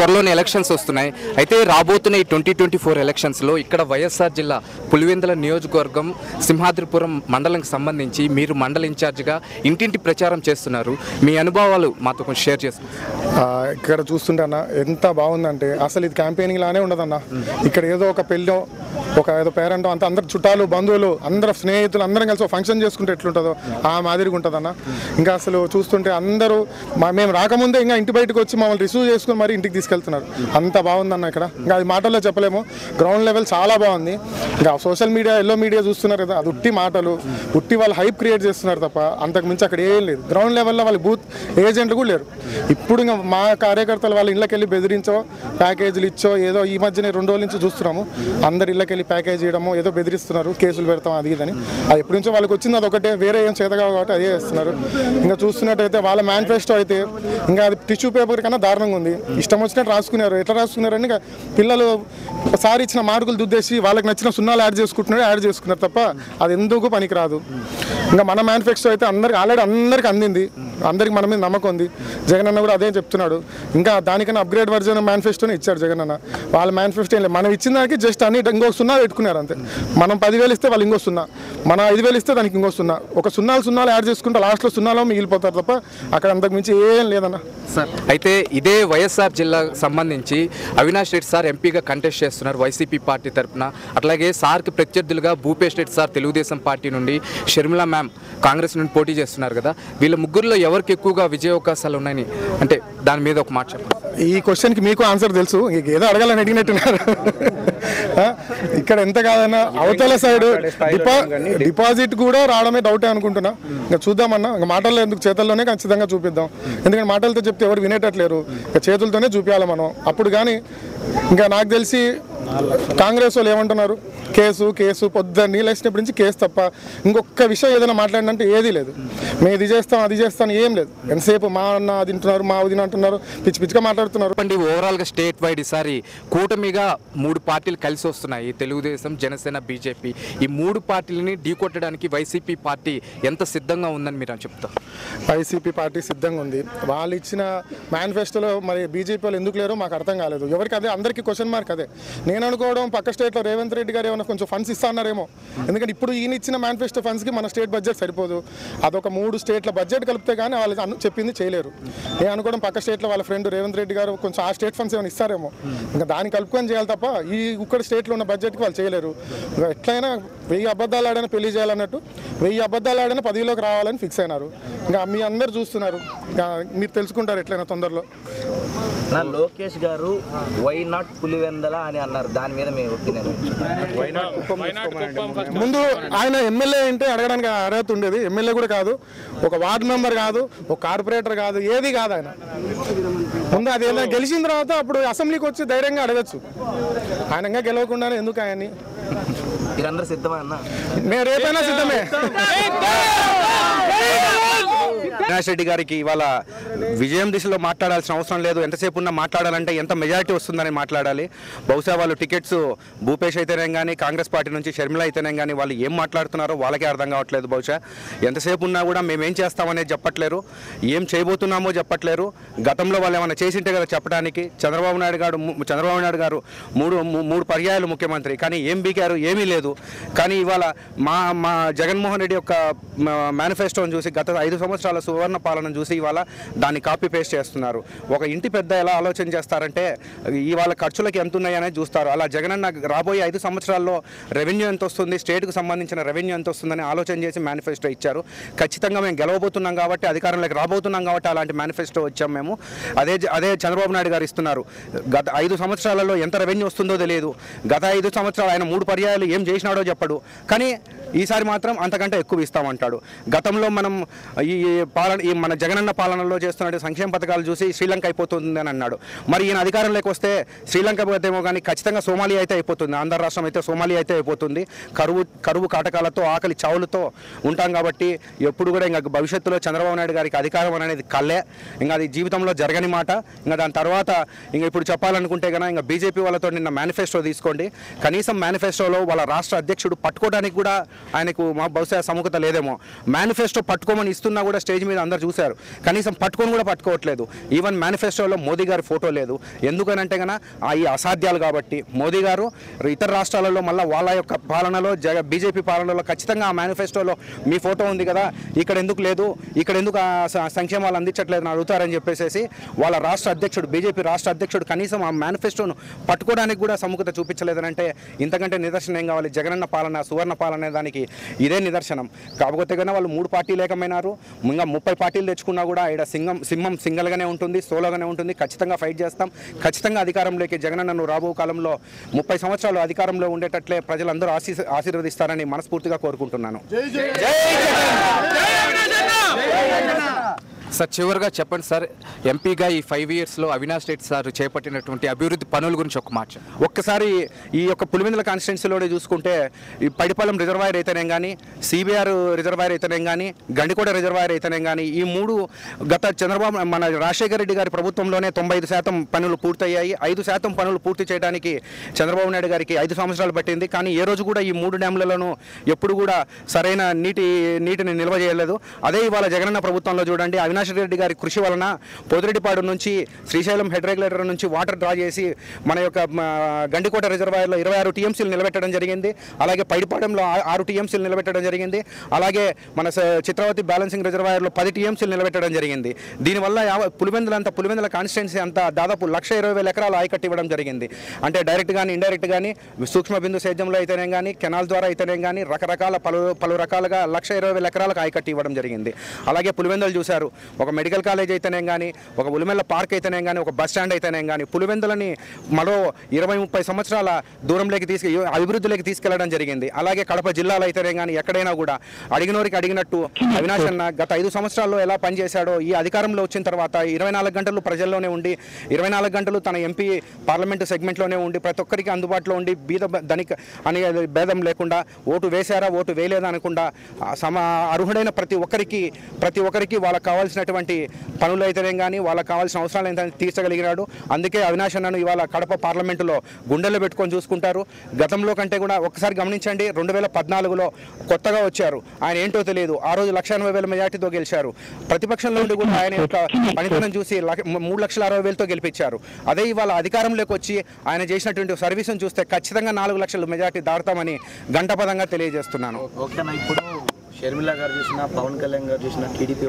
త్వరలోనే ఎలక్షన్స్ వస్తున్నాయి. అయితే రాబోతున్న ఈ 2024 ఎలక్షన్స్లో ఇక్కడ వైఎస్ఆర్ జిల్లా పులివెందుల నియోజకవర్గం సింహాద్రిపురం మండలంకి సంబంధించి మీరు మండల ఇన్ఛార్జిగా ఇంటింటి ప్రచారం చేస్తున్నారు. మీ అనుభవాలు మాతో కొంచెం షేర్ చేస్తున్నారు. ఇక్కడ చూస్తుంటే అన్న ఎంత బాగుందంటే అసలు ఇది క్యాంపెయినింగ్ లానే ఉండదన్న. ఇక్కడ ఏదో ఒక పెళ్ళో ఒక ఏదో పేరెంట్ అంతా అందరు చుట్టాలు బంధువులు అందరు స్నేహితులు అందరం కలిసి ఫంక్షన్ చేసుకుంటే ఎట్లుంటుందో ఆ మాదిరిగా ఉంటుందన్న. ఇంకా అసలు చూస్తుంటే అందరూ మేము రాకముందే ఇంకా ఇంటి బయటకు వచ్చి మమ్మల్ని రిసీవ్ చేసుకుని మరి ఇంటికి తీసుకెళ్తున్నారు. అంత బాగుందన్న ఇక్కడ. ఇంకా అది మాటల్లో చెప్పలేము. గ్రౌండ్ లెవెల్ చాలా బాగుంది. ఇంకా సోషల్ మీడియా ఎల్లో మీడియా చూస్తున్నారు కదా, అది ఉట్టి మాటలు ఉట్టి వాళ్ళు హైప్ క్రియేట్ చేస్తున్నారు తప్ప అంతకు మించి అక్కడ ఏం లేదు. గ్రౌండ్ లెవెల్లో వాళ్ళు బూత్ ఏజెంట్లు కూడా లేరు. ఇప్పుడు ఇంకా మా కార్యకర్తలు వాళ్ళ ఇళ్ళకి వెళ్ళి బెదిరించో ప్యాకేజీలు ఇచ్చో ఏదో ఈ మధ్యనే 2 రోజుల నుంచి చూస్తున్నాము. అందరు ఇళ్ళకి వెళ్ళి ప్యాకేజ్ ఇవ్వడము ఏదో బెదిరిస్తున్నారు, కేసులు పెడతాం అది ఇదని. అది ఎప్పటి నుంచో వాళ్ళకి వచ్చింది అది ఒకటే, వేరే ఏం చేతగా కాబట్టి అదే చేస్తున్నారు. ఇంకా చూస్తున్నట్టయితే వాళ్ళ మేనిఫెస్టో అయితే ఇంకా అది టిష్యూ పేపర్ కన్నా దారుణంగా ఉంది. ఇష్టం వచ్చినట్టు రాసుకున్నారు. ఎట్లా రాసుకున్నారని ఇంకా పిల్లలు ఒకసారి ఇచ్చిన మార్కులు దుద్దేసి వాళ్ళకి నచ్చిన సున్నాలు యాడ్ చేసుకున్నారు తప్ప అది ఎందుకు పనికిరాదు. ఇంకా మన మేనిఫెస్టో అయితే ఆల్రెడీ అందరికి అందింది. అందరికి మన మీద నమ్మకం ఉంది. జగన్ అన్న కూడా అదే చెప్తున్నాడు. ఇంకా దానికన్నా అప్గ్రేడ్ వర్జన్ మేనిఫెస్టోనే ఇచ్చాడు జగన్ అన్న. వాళ్ళ మేనిఫెస్టో ఏం లేదు. మనం ఇచ్చిన దానికి జస్ట్ అన్ని ఇంకో 0 పెట్టుకున్నారు అంతే. మనం 10,000 ఇస్తే వాళ్ళు ఇంకో 0, మనం 5,000 ఇస్తే దానికి ఇంకో 0, ఒక 0 యాడ్ చేసుకుంటే లాస్ట్లో 0 మిగిలిపోతారు తప్ప అక్కడ అంతకు మించి ఏం లేదన్న. సార్ అయితే ఇదే వైఎస్ఆర్ జిల్లాకు సంబంధించి అవినాష్ రెడ్డి సార్ ఎంపీగా కంటెస్ట్ చేస్తున్నారు వైసీపీ పార్టీ తరఫున. అట్లాగే సార్కి ప్రత్యర్థులుగా భూపేష్ రెడ్డి సార్ తెలుగుదేశం పార్టీ నుండి, షర్మిలా మ్యామ్ కాంగ్రెస్ నుండి పోటీ చేస్తున్నారు కదా. వీళ్ళ ముగ్గురులో ఎవరికి ఎక్కువగా విజయ అవకాశాలు ఉన్నాయని అంటే దాని మీద ఒక మాట చెప్పండి. ఈ క్వశ్చన్కి మీకు ఆన్సర్ తెలుసు, ఏదో అడగాలని అడిగినట్టున్నారు. ఇక్కడ ఎంత కాదన్నా అవతల సైడ్ డిపాజిట్ కూడా రావడమే డౌటే అనుకుంటున్నా. ఇంకా చూద్దామన్నా. ఇంకా మాటల్లో ఎందుకు, చేతల్లోనే ఖచ్చితంగా చూపిద్దాం. ఎందుకంటే మాటలతో చెప్తే ఎవరు వినేటట్లేరు. ఇంకా చేతులతోనే చూపించాలి మనం. అప్పుడు కానీ ఇంకా నాకు తెలిసి కాంగ్రెస్ వాళ్ళు ఏమంటున్నారు, కేసు పొద్దున్న నీళ్ళు వేసినప్పటి నుంచి కేసు తప్ప ఇంకొక విషయం ఏదైనా మాట్లాడినంటే ఏదీ లేదు. మేము ఇది చేస్తాం అది చేస్తాను ఏం లేదు. ఎంతసేపు మా అన్న అది తింటున్నారు, మా వదిన అంటున్నారు, పిచ్చిగా మాట్లాడుతున్నారు. ఓవరాల్గా స్టేట్ వైడ్ ఈసారి కూటమిగా 3 పార్టీలు కలిసి వస్తున్నాయి. తెలుగుదేశం, జనసేన, బీజేపీ. ఈ 3 పార్టీలని ఢీకొట్టడానికి వైసీపీ పార్టీ ఎంత సిద్ధంగా ఉందని మీరు చెప్తారు? వైసీపీ పార్టీ సిద్ధంగా ఉంది. వాళ్ళు ఇచ్చిన మేనిఫెస్టోలో మరి బీజేపీ వాళ్ళు ఎందుకు లేరో మాకు అర్థం కాలేదు. ఎవరికి అదే, అందరికీ క్వశ్చన్ మార్క్ అదే. నేను అనుకోవడం పక్క స్టేట్లో రేవంత్ రెడ్డి గారు ఏమైనా కొంచెం ఫండ్స్ ఇస్తాన్నారేమో. ఎందుకంటే ఇప్పుడు ఈయన ఇచ్చిన మేనిఫెస్టో ఫండ్స్కి మన స్టేట్ బడ్జెట్ సరిపోదు. అదొక 3 స్టేట్ల బడ్జెట్ కలిపితే కానీ వాళ్ళు చెప్పింది చేయలేరు. నేను అనుకోవడం పక్క స్టేట్లో వాళ్ళ ఫ్రెండ్ రేవంత్ రెడ్డి గారు కొంచెం ఆ స్టేట్ ఫండ్స్ ఏమైనా ఇస్తారేమో. ఇంకా దాన్ని కలుపుకొని చేయాలి తప్ప ఈ ఇక్కడ స్టేట్లో ఉన్న బడ్జెట్కి వాళ్ళు చేయలేరు. ఎట్లయినా 1000 అబద్ధాలు ఆడైనా పెళ్లి చేయాలన్నట్టు 1000 అబద్ధాలు ఆడైనా 10లోకి రావాలని ఫిక్స్ అయినారు. ఇంకా మీ అందరు చూస్తున్నారు. ఇంకా మీరు తెలుసుకుంటారు ఎట్లయినా తొందరలో. లోకేష్ గారు వై నాట్ పులివెందల అని అన్నారు. దాని మీద మీ ఒపీనియన్? ముందు ఆయన ఎమ్మెల్యే అంటే అడగడానికి అర్హత ఉండేది. ఎమ్మెల్యే కూడా కాదు, ఒక వార్డు మెంబర్ కాదు, ఒక కార్పొరేటర్ కాదు, ఏది కాదు ఆయన. ముందు అది ఏదైనా గెలిచిన తర్వాత అప్పుడు అసెంబ్లీకి వచ్చి ధైర్యంగా అడగచ్చు. ఆయనంగా గెలవకుండానే ఎందుకు ఆయన్ని? మీరందరూ సిద్ధమా అన్న? మేము రేపైనా సిద్ధమే. అవినాష్ రెడ్డి గారికి ఇవాళ విజయం దిశలో మాట్లాడాల్సిన అవసరం లేదు. ఎంతసేపు ఉన్నా మాట్లాడాలంటే ఎంత మెజారిటీ వస్తుందని మాట్లాడాలి. బహుశా వాళ్ళు టికెట్స్ భూపేష్ అయితేనే కానీ, కాంగ్రెస్ పార్టీ నుంచి షర్మిల అయితేనే కానీ వాళ్ళు ఏం మాట్లాడుతున్నారో వాళ్ళకే అర్థం కావట్లేదు. బహుశా ఎంతసేపు ఉన్నా కూడా మేమేం చేస్తామనేది చెప్పట్లేరు, ఏం చేయబోతున్నామో చెప్పట్లేరు. గతంలో వాళ్ళు ఏమైనా చేసింటే కదా చెప్పడానికి. చంద్రబాబు నాయుడు గారు మూడు పర్యాయాలు ముఖ్యమంత్రి, కానీ ఏం బీకారు? ఏమీ లేదు. కానీ ఇవాళ మా జగన్మోహన్ రెడ్డి యొక్క మేనిఫెస్టోని చూసి, గత 5 సంవత్సరాల సువర్ణ పాలన చూసి ఇవాళ దాన్ని కాపీ పేస్ట్ చేస్తున్నారు. ఒక ఇంటి పెద్ద ఎలా ఆలోచన చేస్తారంటే ఇవాళ ఖర్చులకి ఎంత ఉన్నాయనేది చూస్తారు. అలా జగనన్న రాబోయే 5 సంవత్సరాల్లో రెవెన్యూ ఎంత వస్తుంది, స్టేట్కు సంబంధించిన రెవెన్యూ ఎంత వస్తుందని ఆలోచన చేసి మేనిఫెస్టో ఇచ్చారు. ఖచ్చితంగా మేము గెలవబోతున్నాం కాబట్టి, అధికారంలోకి రాబోతున్నాం కాబట్టి అలాంటి మేనిఫెస్టో వచ్చాం మేము. అదే చంద్రబాబు నాయుడు గారు ఇస్తున్నారు. గత 5 సంవత్సరాలలో ఎంత రెవెన్యూ వస్తుందో తెలియదు. గత 5 సంవత్సరాలు ఆయన 3 పర్యాయాలు ఏం చేసినాడో చెప్పడు, కానీ ఈసారి మాత్రం అంతకంటే ఎక్కువ ఇస్తామంటాడు. గతంలో మనం ఈ మన జగనన్న పాలనలో చేస్తున్న సంక్షేమ పథకాలు చూసి శ్రీలంక అయిపోతుంది అని అన్నాడు. మరి ఈయన అధికారంలోకి వస్తే శ్రీలంక పోతేమో కానీ ఖచ్చితంగా సోమాలియా అయితే అయిపోతుంది. ఆంధ్ర రాష్ట్రం అయితే సోమాలియా అయితే అయిపోతుంది. కరువు కాటకాలతో, ఆకలి చావులతో ఉంటాం కాబట్టి ఎప్పుడు కూడా ఇంకా భవిష్యత్తులో చంద్రబాబు నాయుడు గారికి అధికారం అనేది కళ్ళే. ఇంకా అది జీవితంలో జరగని మాట. ఇంకా దాని తర్వాత ఇంకా ఇప్పుడు చెప్పాలనుకుంటే కనుక ఇంకా బీజేపీ వాళ్ళతో నిన్న మేనిఫెస్టో తీసుకోండి. కనీసం మేనిఫెస్టోలో వాళ్ళ రాష్ట్ర అధ్యక్షుడు పట్టుకోవడానికి కూడా ఆయనకు బహుశా సముఖత లేదేమో. మేనిఫెస్టో పట్టుకోమని ఇస్తున్నా కూడా స్టేజ్ మీద అందరు చూశారు, కనీసం పట్టుకొని కూడా పట్టుకోవట్లేదు. ఈవెన్ మేనిఫెస్టోలో మోదీ గారి ఫోటో లేదు. ఎందుకనంటే కన్నా ఈ అసాధ్యాలు కాబట్టి మోదీ గారు ఇతర రాష్ట్రాలలో మళ్ళీ వాళ్ళ యొక్క పాలనలో బీజేపీ పాలనలో ఖచ్చితంగా ఆ మేనిఫెస్టోలో మీ ఫోటో ఉంది కదా, ఇక్కడ ఎందుకు లేదు, ఇక్కడ ఎందుకు సంక్షేమాలు అందించట్లేదు అని అడుగుతారని చెప్పేసి వాళ్ళ రాష్ట్ర అధ్యక్షుడు, బీజేపీ రాష్ట్ర అధ్యక్షుడు కనీసం ఆ మేనిఫెస్టోను పట్టుకోవడానికి కూడా సముఖత చూపించలేదనంటే ఇంతకంటే నిదర్శనం ఏం కావాలి? జగనన్న పాలన, సువర్ణ పాలన అనే దానికి ఇదే నిదర్శనం. కాకపోతే కన్నా వాళ్ళు 3 పార్టీలు ఏకమైనారు. ఇంకా 30 పార్టీలు తెచ్చుకున్నా కూడా ఇక్కడ సింహం సింగల్గానే ఉంటుంది, సోలోగానే ఉంటుంది. ఖచ్చితంగా ఫైట్ చేస్తాం. ఖచ్చితంగా అధికారంలోకి జగనన్నను రాబో కాలంలో 30 సంవత్సరాలు అధికారంలో ఉండేటట్లే ప్రజలందరూ ఆశీర్వదిస్తారని మనస్ఫూర్తిగా కోరుకుంటున్నాను. సార్ చివరిగా చెప్పండి సార్, ఎంపీగా ఈ 5 ఇయర్స్లో అవినాష్ రెడ్డి సార్ చేపట్టినటువంటి అభివృద్ధి పనుల గురించి ఒక మాట. ఒక్కసారి ఈ యొక్క పులివెందుల కాన్స్టిట్యున్సీలోనే చూసుకుంటే ఈ పడిపాలెం రిజర్వాయర్ అయితేనేం కానీ, సిబిఆర్ రిజర్వాయర్ అయితేనేం కానీ, గండికోట రిజర్వాయర్ అయితేనేం కానీ, ఈ 3 గత చంద్రబాబు మన రాజశేఖర రెడ్డి గారి ప్రభుత్వంలోనే 95% పనులు పూర్తయ్యాయి. 5% పనులు పూర్తి చేయడానికి చంద్రబాబు నాయుడు గారికి 5 సంవత్సరాలు పట్టింది. కానీ ఏ రోజు కూడా ఈ 3 డ్యామ్లలోనూ ఎప్పుడు కూడా సరైన నీటిని నిల్వ చేయలేదు. అదే ఇవాళ జగనన్న ప్రభుత్వంలో చూడండి, అవినాష్ రెడ్డి గారి కృషి వలన పోతిరెడ్డిపాడు నుంచి శ్రీశైలం హెడ్ రెగ్యులేటర్ నుంచి వాటర్ డ్రా చేసి మన యొక్క గండికోట రిజర్వాయర్లో 26 టీఎంసీలు నిలబెట్టడం జరిగింది. అలాగే పైడిపాడెంలో 6 టీఎంసీలు నిలబెట్టడం జరిగింది. అలాగే మన చిత్రావతి బ్యాలెన్సింగ్ రిజర్వాయర్లో 10 టీఎంసీలు నిలబెట్టడం జరిగింది. దీనివల్ల పులివెందుల కాన్స్టిట్యున్సీ అంతా దాదాపు 1,20,000 ఎకరాలు ఆయకట్టు ఇవ్వడం జరిగింది. అంటే డైరెక్ట్ కానీ ఇండైరెక్ట్ కానీ సూక్ష్మ బిందు సేద్యంలో అయితేనేం కానీ, కెనాల్ ద్వారా అయితేనేం కానీ, రకరకాల పలు రకాలుగా 1,20,000 ఎకరాలకు ఆయకట్టు ఇవ్వడం జరిగింది. అలాగే పులివెందులు చూశారు, ఒక మెడికల్ కాలేజ్ అయితేనేం కానీ, ఒక ఉలిమెల్ల పార్క్ అయితేనేం కానీ, ఒక బస్ స్టాండ్ అయితేనేం కానీ, పులివెందులని మరో 20-30 సంవత్సరాల దూరంలోకి అభివృద్ధిలోకి తీసుకెళ్లడం జరిగింది. అలాగే కడప జిల్లాలో అయితేనేం కానీ ఎక్కడైనా కూడా అడిగినోరికి అడిగినట్టు అవినాష్ అన్న గత 5 సంవత్సరాల్లో ఎలా పనిచేశాడో ఈ అధికారంలో వచ్చిన తర్వాత 24 గంటలు ప్రజల్లోనే ఉండి, 24 గంటలు తన ఎంపీ పార్లమెంటు సెగ్మెంట్లోనే ఉండి ప్రతి ఒక్కరికి అందుబాటులో ఉండి ధనిక అనే భేదం లేకుండా ఓటు వేశారా ఓటు వేయలేదా అనకుండా అర్హుడైన ప్రతి ఒక్కరికి వాళ్ళకి కావాల్సినటువంటి పనులు అయితేనేం కానీ, వాళ్ళకి కావాల్సిన అవసరాలు అయితే తీర్చగలిగినాడు. అందుకే అవినాష్ అన్నను ఇవాళ కడప పార్లమెంటులో గుండెల్లో పెట్టుకొని చూసుకుంటారు. గతంలో కంటే కూడా ఒక్కసారి గమనించండి, 2014లో కొత్తగా వచ్చారు. ఆయన ఏంటో తెలియదు. ఆ రోజు 1,80,000 మెజార్టీతో గెలిచారు. ప్రతిపక్షంలో ఉండి కూడా ఆయన యొక్క పనితనం చూసి 3,60,000తో గెలిపించారు. అదే ఇవాళ అధికారంలోకి వచ్చి ఆయన చేసినటువంటి సర్వీసును చూస్తే ఖచ్చితంగా 4 లక్షల మెజార్టీ దాడతామని గంటపదంగా తెలియజేస్తున్నాను. ఓకేనా, ఇప్పుడు షర్మిల గారు చూసినా, పవన్ కళ్యాణ్ గారు చూసినా, టీడీపీ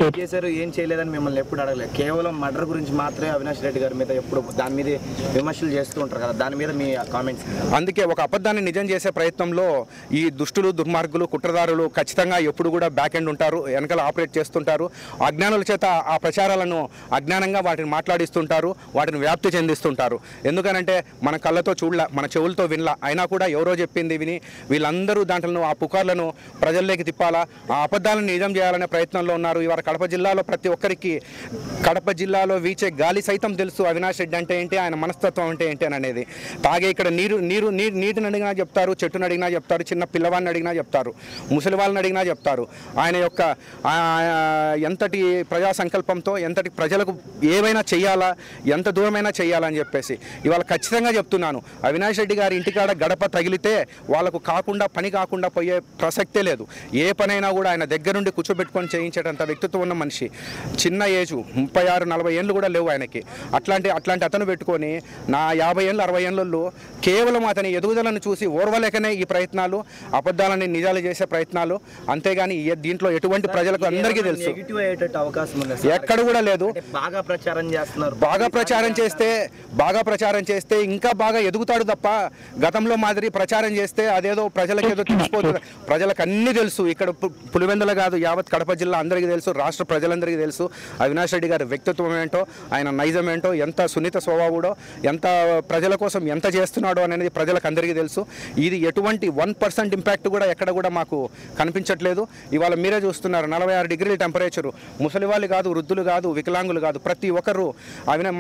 ఏం చేశారు ఏం చేయలేదని మిమ్మల్ని ఎప్పుడు అడగలేదు. కేవలం మర్డర్ గురించి మాత్రమే అవినాష్ రెడ్డి గారి మీద ఎప్పుడు దాని మీద విమర్శలు చేస్తూ ఉంటారు కదా, దాని మీద మీ కామెంట్స్? అందుకే ఒక అబద్ధాన్ని నిజం చేసే ప్రయత్నంలో ఈ దుష్టులు, దుర్మార్గులు, కుట్రదారులు ఖచ్చితంగా ఎప్పుడు కూడా బ్యాక్ ఎండ్ ఉంటారు, వెనకాల ఆపరేట్ చేస్తుంటారు. అజ్ఞానుల చేత ఆ ప్రచారాలను అజ్ఞానంగా వాటిని మాట్లాడిస్తుంటారు, వాటిని వ్యాప్తి చెందిస్తుంటారు. ఎందుకనంటే మన కళ్ళతో చూడలా, మన చెవులతో వినలా, అయినా కూడా ఎవరో చెప్పింది విని వీళ్ళందరూ దాంట్లో ఆ పుకార్లను ప్రజల్లోకి తిప్పాలా, ఆ అబద్ధాలను నిజం చేయాలనే ప్రయత్నంలో ఉన్నారు. ఇవాళ కడప జిల్లాలో ప్రతి ఒక్కరికి కడప జిల్లాలో వీచే గాలి సైతం తెలుసు అవినాష్ రెడ్డి అంటే ఏంటి, ఆయన మనస్తత్వం అంటే ఏంటి అనేది. తాగే ఇక్కడ నీటిని అడిగినా చెప్తారు, చెట్టుని అడిగినా చెప్తారు, చిన్న పిల్లవాడిని అడిగినా చెప్తారు, ముసలి వాళ్ళని అడిగినా చెప్తారు. ఆయన యొక్క ఎంతటి ప్రజా సంకల్పంతో ఎంతటి ప్రజలకు ఏమైనా చెయ్యాలా, ఎంత దూరమైనా చెయ్యాలని చెప్పేసి ఇవాళ ఖచ్చితంగా చెప్తున్నాను. అవినాష్ రెడ్డి గారి ఇంటికాడ గడప తగిలితే వాళ్ళకు పని కాకుండా పోయే ప్రసక్తే లేదు. ఏ పనైనా కూడా ఆయన దగ్గరుండి కూర్చోబెట్టుకొని చేయించేటంత వ్యక్తిత్వం ఉన్న మనిషి. చిన్న ఏజు 36-40 ఏళ్ళు కూడా లేవు ఆయనకి. అట్లాంటి అతను పెట్టుకొని నా 50 ఏళ్ళు 60 ఏళ్ళల్లో కేవలం అతని ఎదుగుదలను చూసి ఓర్వలేకనే ఈ ప్రయత్నాలు, అబద్ధాలని నిజాలు చేసే ప్రయత్నాలు. అంతేగాని దీంట్లో ఎటువంటి ప్రజలకు అందరికీ తెలుసు ఎక్కడ కూడా లేదు. బాగా ప్రచారం చేస్తే ఇంకా బాగా ఎదుగుతాడు తప్ప గతంలో మాదిరి ప్రచారం చేస్తే అదేదో ప్రజలకు ఏదో తెలిసిపోతుంది. ప్రజలకు అన్నీ తెలుసు. ఇక్కడ పులివెందుల కాదు, యావత్ కడప జిల్లా అందరికీ తెలుసు, రాష్ట్ర ప్రజలందరికీ తెలుసు అవినాష్ రెడ్డి గారి వ్యక్తిత్వం ఏంటో, ఆయన నైజం ఏంటో, ఎంత సున్నిత స్వభావుడో, ఎంత ప్రజల కోసం ఎంత చేస్తున్నాడో అనేది ప్రజలకు అందరికీ తెలుసు. ఇది ఎటువంటి 1% ఇంపాక్ట్ కూడా ఎక్కడ కూడా మాకు కనిపించట్లేదు. ఇవాళ మీరే చూస్తున్నారు, 46 డిగ్రీల టెంపరేచరు. ముసలి వాళ్ళు కాదు, వృద్ధులు కాదు, వికలాంగులు కాదు, ప్రతి ఒక్కరు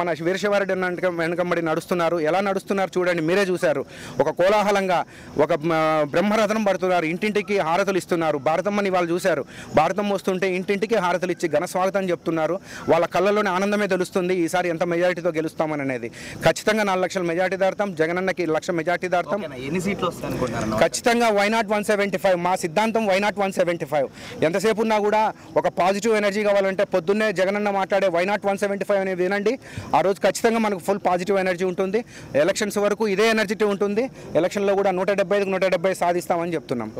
మన వీరశివారెడ్డి వెనకబడి నడుస్తున్నారు. ఎలా నడుస్తున్నారు చూడండి, మీరే చూశారు. ఒక కోలాహలంగా ఒక బ్రహ్మరథనం పడుతున్నారు. ఇంటింటికి హారతులు ఇస్తున్నారు. భారతమ్మని వాళ్ళు చూశారు. భారతమ్మ వస్తుంటే ఇంటింటికి హారతులు ఇచ్చి ఘన స్వాగతం చెప్తున్నారు. వాళ్ళ కళ్ళలోని ఆనందమే తెలుస్తుంది ఈసారి ఎంత మెజారిటీతో గెలుస్తామని అనేది. ఖచ్చితంగా 4 లక్షల మెజారిటీ దాడతాం. జగనన్నకి 1 లక్ష మెజారిటీ దాడతాం. ఎన్ని సీట్లు వస్తాయి అనుకుంటున్నారు? ఖచ్చితంగా వైనాట్ 175. మా సిద్ధాంతం వైనాట్ 175. ఎంతసేపు ఉన్నా కూడా ఒక పాజిటివ్ ఎనర్జీ కావాలంటే పొద్దున్నే జగనన్న మాట్లాడే వైనాట్ 175 అనేది వినండి. ఆ రోజు ఖచ్చితంగా మనకు ఫుల్ పాజిటివ్ ఎనర్జీ ఉంటుంది. ఎలక్షన్స్ వరకు ఇదే ఎనర్జీ ఉంటుంది. ఎలక్షన్లో కూడా 175కి 170 సాధిస్తామని చెప్తున్నాం.